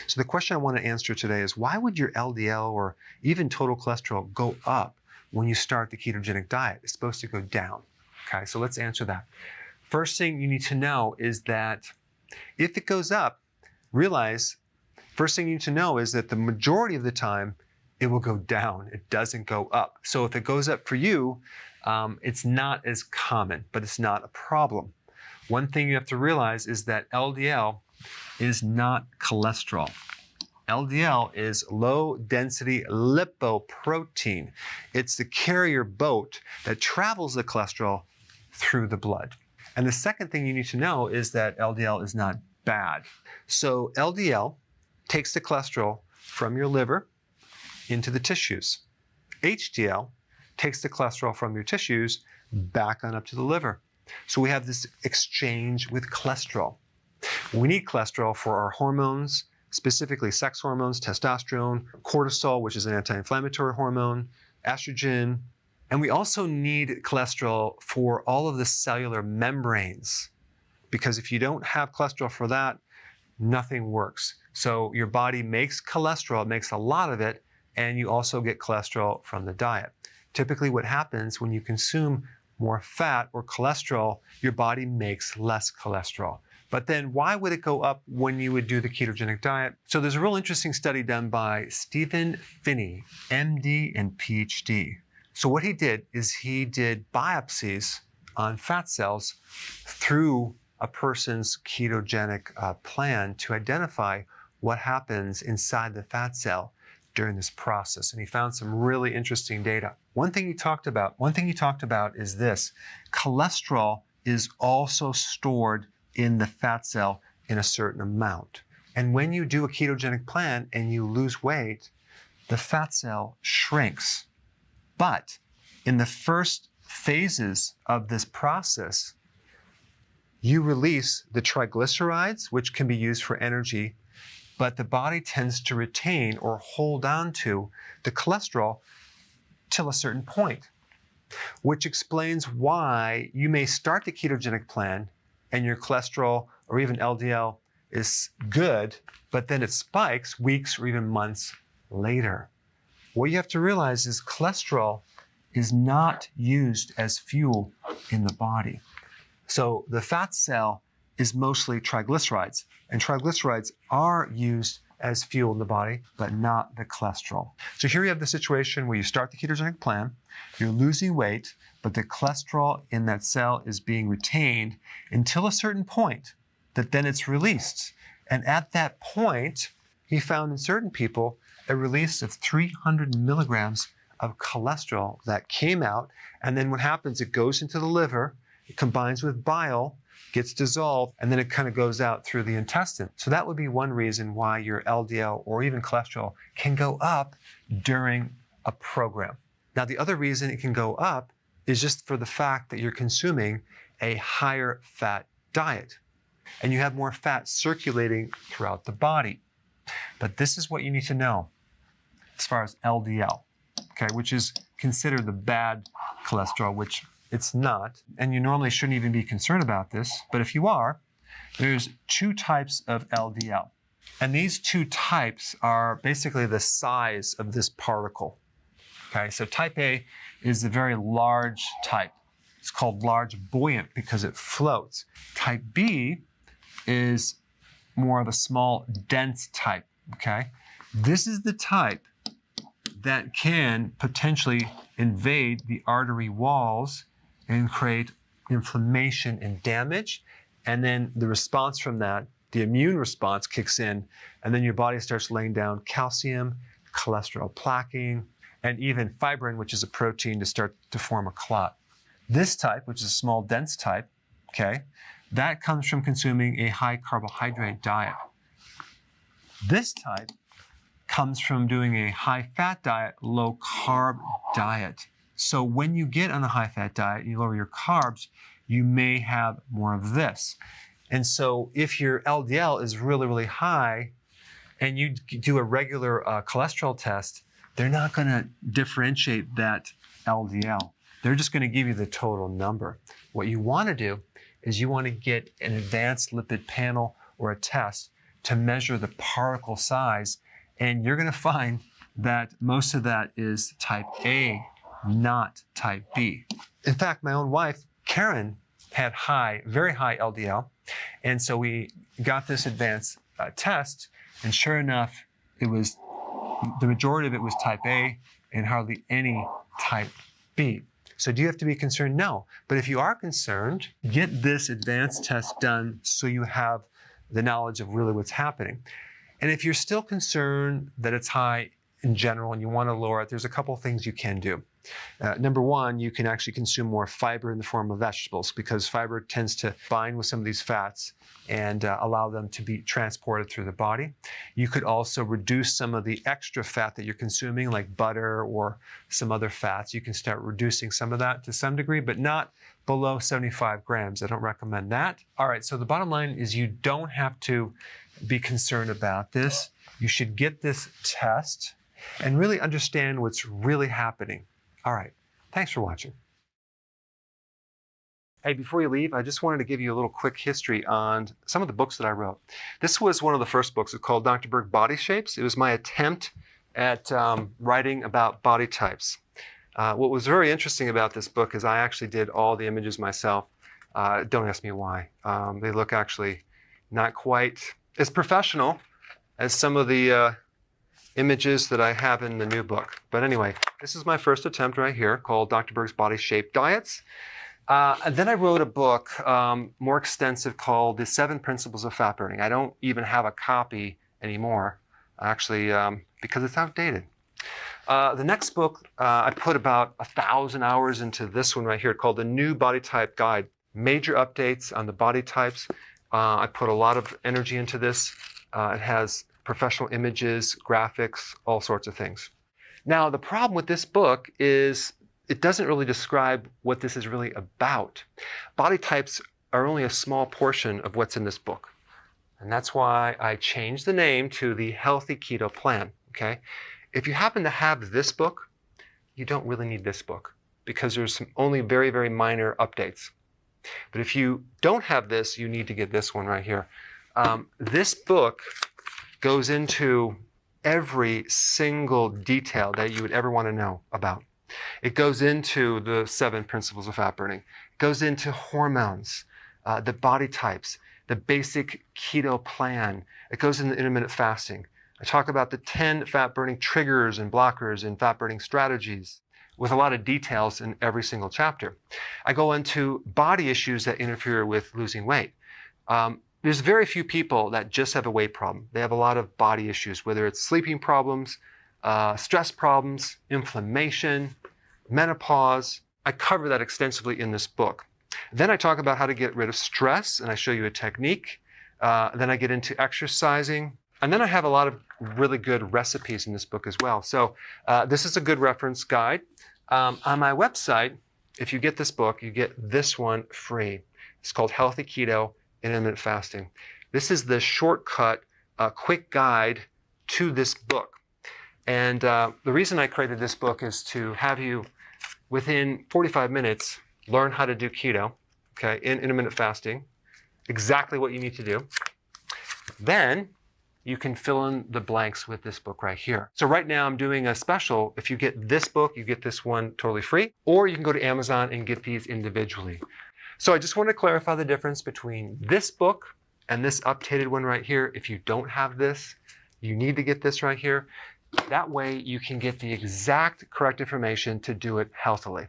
So the question I want to answer today is, why would your LDL or even total cholesterol go up when you start the ketogenic diet? It's supposed to go down. Okay, so let's answer that. First thing you need to know is that if it goes up, first thing you need to know is that the majority of the time, it will go down. It doesn't go up. So if it goes up for you, it's not as common, but it's not a problem. One thing you have to realize is that LDL is not cholesterol. LDL is low-density lipoprotein. It's the carrier boat that travels the cholesterol through the blood. And the second thing you need to know is that LDL is not bad. So LDL takes the cholesterol from your liver into the tissues. HDL takes the cholesterol from your tissues back on up to the liver. So we have this exchange with cholesterol. We need cholesterol for our hormones, specifically sex hormones, testosterone, cortisol, which is an anti-inflammatory hormone, estrogen, and we also need cholesterol for all of the cellular membranes, because if you don't have cholesterol for that, nothing works. So your body makes cholesterol, it makes a lot of it, and you also get cholesterol from the diet. Typically what happens when you consume more fat or cholesterol, your body makes less cholesterol. But then why would it go up when you would do the ketogenic diet? So there's a real interesting study done by Stephen Phinney, MD and PhD. So what he did is he did biopsies on fat cells through a person's ketogenic plan to identify what happens inside the fat cell during this process. And he found some really interesting data. One thing he talked about is this: cholesterol is also stored in the fat cell in a certain amount. And when you do a ketogenic plan and you lose weight, the fat cell shrinks. But in the first phases of this process, you release the triglycerides, which can be used for energy, but the body tends to retain or hold on to the cholesterol till a certain point, which explains why you may start the ketogenic plan and your cholesterol or even LDL is good, but then it spikes weeks or even months later. What you have to realize is cholesterol is not used as fuel in the body. So the fat cell is mostly triglycerides, and triglycerides are used as fuel in the body, but not the cholesterol. So here you have the situation where you start the ketogenic plan, you're losing weight, but the cholesterol in that cell is being retained until a certain point that then it's released. And at that point, he found in certain people a release of 300 milligrams of cholesterol that came out. And then what happens, it goes into the liver, it combines with bile, gets dissolved, and then it kind of goes out through the intestine. So that would be one reason why your LDL or even cholesterol can go up during a program. Now, the other reason it can go up is just for the fact that you're consuming a higher fat diet and you have more fat circulating throughout the body. But this is what you need to know as far as LDL, okay, which is considered the bad cholesterol, which it's not, and you normally shouldn't even be concerned about this, but if you are, there's two types of LDL. And these two types are basically the size of this particle. Okay, so type A is a very large type. It's called large buoyant because it floats. Type B is more of a small, dense type, okay? This is the type that can potentially invade the artery walls and create inflammation and damage. And then the response from that, the immune response kicks in, and then your body starts laying down calcium, cholesterol plaquing, and even fibrin, which is a protein, to start to form a clot. This type, which is a small, dense type, okay, that comes from consuming a high carbohydrate diet. This type comes from doing a high fat diet, low carb diet. So when you get on a high fat diet and you lower your carbs, you may have more of this. And so if your LDL is really, really high and you do a regular cholesterol test, they're not going to differentiate that LDL. They're just going to give you the total number. What you want to do is you want to get an advanced lipid panel or a test to measure the particle size. And you're going to find that most of that is type A, not type B. In fact, my own wife, Karen, had very high LDL. And so we got this advanced test, and sure enough, the majority of it was type A and hardly any type B. So do you have to be concerned? No. But if you are concerned, get this advanced test done so you have the knowledge of really what's happening. And if you're still concerned that it's high in general and you want to lower it, there's a couple things you can do. Number one, you can actually consume more fiber in the form of vegetables, because fiber tends to bind with some of these fats and allow them to be transported through the body. You could also reduce some of the extra fat that you're consuming, like butter or some other fats. You can start reducing some of that to some degree, but not below 75 grams. I don't recommend that. All right, so the bottom line is you don't have to be concerned about this. You should get this test and really understand what's really happening. All right, thanks for watching. Hey, before you leave, I just wanted to give you a little quick history on some of the books that I wrote. This was one of the first books. It's called Dr. Berg Body Shapes. It was my attempt at writing about body types. What was very interesting about this book is I actually did all the images myself. Don't ask me why. They look actually not quite as professional as some of the images that I have in the new book. But anyway, this is my first attempt right here called Dr. Berg's Body Shape Diets. And then I wrote a book more extensive called The 7 Principles of Fat Burning. I don't even have a copy anymore, actually, because it's outdated. The next book, I put about 1,000 hours into this one right here called The New Body Type Guide. Major updates on the body types. I put a lot of energy into this. It has professional images, graphics, all sorts of things. Now, the problem with this book is it doesn't really describe what this is really about. Body types are only a small portion of what's in this book. And that's why I changed the name to the Healthy Keto Plan, okay? If you happen to have this book, you don't really need this book because there's only very, very minor updates. But if you don't have this, you need to get this one right here. This book goes into every single detail that you would ever want to know about. It goes into the 7 principles of fat burning. It goes into hormones, the body types, the basic keto plan. It goes into intermittent fasting. I talk about the 10 fat burning triggers and blockers and fat burning strategies with a lot of details in every single chapter. I go into body issues that interfere with losing weight. There's very few people that just have a weight problem. They have a lot of body issues, whether it's sleeping problems, stress problems, inflammation, menopause. I cover that extensively in this book. Then I talk about how to get rid of stress, and I show you a technique. Then I get into exercising. And then I have a lot of really good recipes in this book as well. So this is a good reference guide. On my website, if you get this book, you get this one free. It's called Healthy Keto Intermittent Fasting. This is the shortcut, quick guide to this book. And the reason I created this book is to have you, within 45 minutes, learn how to do keto, okay, in intermittent fasting, exactly what you need to do. Then you can fill in the blanks with this book right here. So right now I'm doing a special. If you get this book, you get this one totally free, or you can go to Amazon and get these individually. So I just want to clarify the difference between this book and this updated one right here. If you don't have this, you need to get this right here. That way you can get the exact correct information to do it healthily.